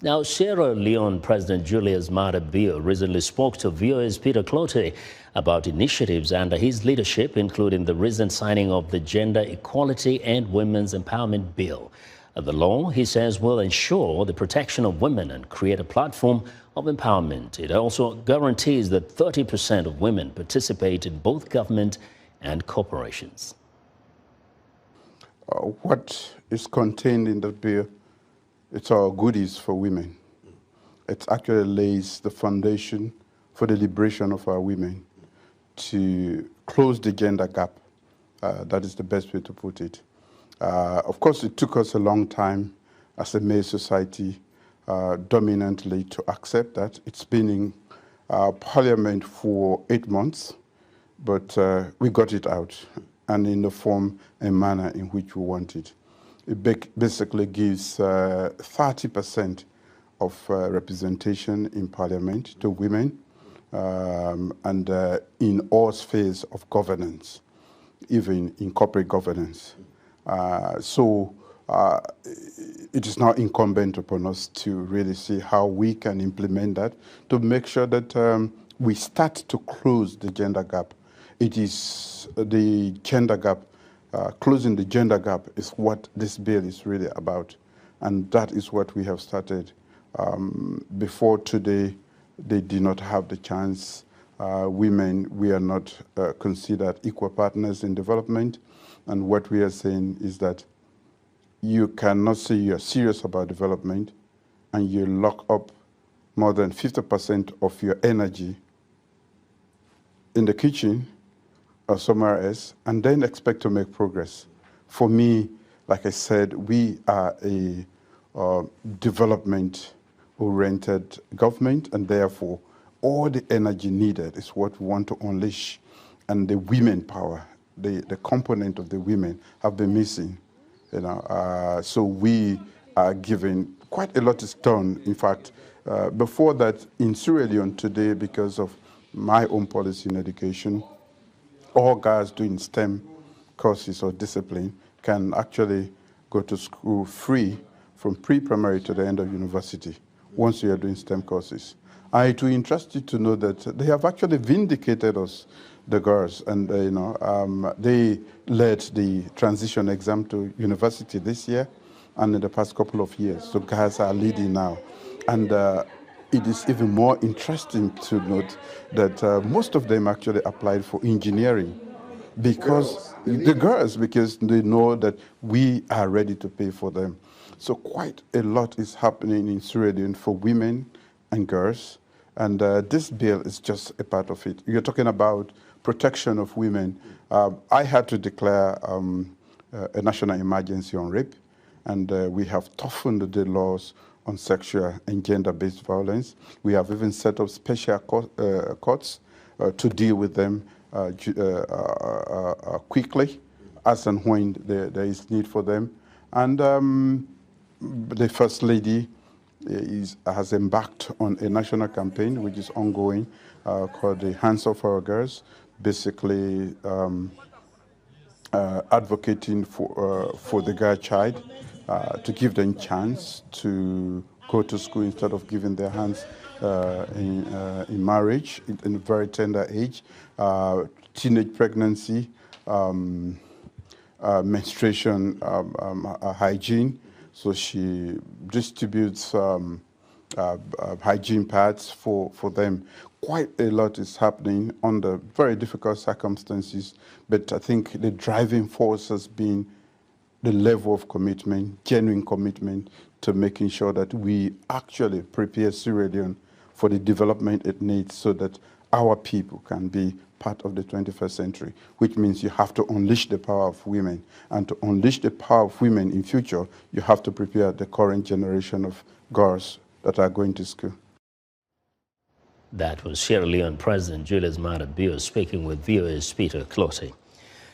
Now, Sierra Leone President Julius Maada Bio recently spoke to VOA's Peter Clottey about initiatives under his leadership, including the recent signing of the Gender Equality and Women's Empowerment Bill. The law, he says, will ensure the protection of women and create a platform of empowerment. It also guarantees that 30% of women participate in both government and corporations. What is contained in the bill, it's our goodies for women. It actually lays the foundation for the liberation of our women to close the gender gap. That is the best way to put it. Of course, it took us a long time as a male society dominantly to accept that. It's been in Parliament for 8 months, but we got it out, and in the form and manner in which we want it. It basically gives 30% of representation in Parliament to women and in all spheres of governance, even in corporate governance. So it is now incumbent upon us to really see how we can implement that to make sure that we start to close the gender gap. It is the gender gap, closing the gender gap is what this bill is really about. And that is what we have started. Before today, they did not have the chance. Women, we are not considered equal partners in development. And what we are saying is that you cannot say you're serious about development and you lock up more than 50% of your energy in the kitchen or somewhere else and then expect to make progress. For me, like I said, we are a development-oriented government, and therefore all the energy needed is what we want to unleash. And the women power, the component of the women have been missing. So we are giving quite a lot is done. In fact, before that, in Sierra Leone today, because of my own policy in education, all guys doing STEM courses or discipline can actually go to school free from pre-primary to the end of university once you are doing STEM courses. It will interest you to know that they have actually vindicated us, the girls, and they led the transition exam to university this year and in the past couple of years. So guys are leading now. And it is even more interesting to note that most of them actually applied for engineering because because they know that we are ready to pay for them. So quite a lot is happening in Sierra Leone for women and girls, and this bill is just a part of it. You're talking about protection of women. I had to declare a national emergency on rape, and we have toughened the laws on sexual and gender-based violence. We have even set up special courts to deal with them quickly, as and when there is need for them. And the First Lady has embarked on a national campaign, which is ongoing, called the Hands Off Our Girls, basically advocating for the girl child, to give them a chance to go to school instead of giving their hands in marriage in a very tender age, teenage pregnancy, menstruation hygiene. So she distributes hygiene pads for them. Quite a lot is happening under very difficult circumstances, but I think the driving force has been the level of commitment, genuine commitment to making sure that we actually prepare Sierra Leone for the development it needs so that our people can be part of the 21st century, which means you have to unleash the power of women. And to unleash the power of women in future, you have to prepare the current generation of girls that are going to school. That was Sierra Leone President Julius Maada Bio speaking with VOA's Peter Clottey.